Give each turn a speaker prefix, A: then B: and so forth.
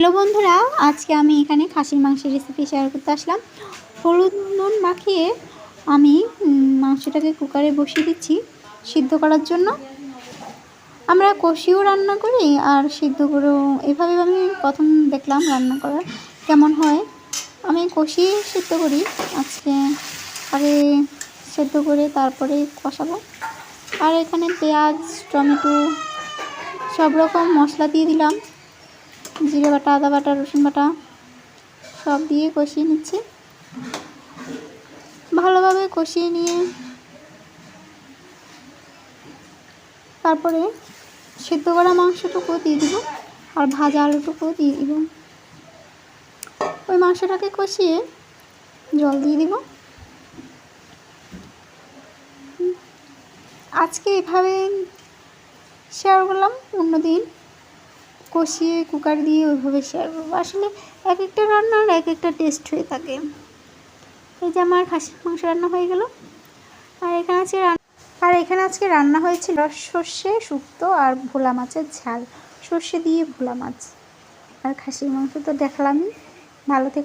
A: Hello বন্ধুরা, আজকে আমি এখানে খাসির মাংসের রেসিপি শেয়ার করতে আসলাম। হলুদ নুন মাখিয়ে আমি মাংসটাকে কুকারে বসিয়ে দিচ্ছি সিদ্ধ করার জন্য। আমরা কষিয়েও রান্না করি আর সিদ্ধ করেও, এভাবে আমি প্রথম দেখলাম রান্না করার কেমন হয়। আমি কষিয়ে সিদ্ধ করি, আজকে আগে সিদ্ধ করে তারপরে কষাবো। আর এখানে পেঁয়াজ, টমেটো সব রকম মশলা দিয়ে দিলাম, জিরে বাটা, আদা বাটা, রসুন বাটা সব দিয়ে কষিয়ে নিচ্ছি। ভালোভাবে কষিয়ে নিয়ে তারপরে সিদ্ধ করা মাংসটুকু দিয়ে দিব আর ভাজা আলুটুকু দিয়ে দিব। ওই মাংসটাকে কষিয়ে জল দিয়ে দিব। আজকে এভাবে শেয়ার করলাম, অন্যদিন কষিয়ে কুকার দিয়ে ওইভাবে শেয়ার করবো। আসলে এক একটা রান্নার এক একটা টেস্ট হয়ে থাকে। এই যে আমার খাসির মাংস রান্না হয়ে গেল। আর এখানে আজকে রান্না হয়েছিল সর্ষে শুক্তো আর ভোলা মাছের ঝাল, সর্ষে দিয়ে ভোলা মাছ। আর খাসির মাংস তো দেখলামই। ভালো থেকে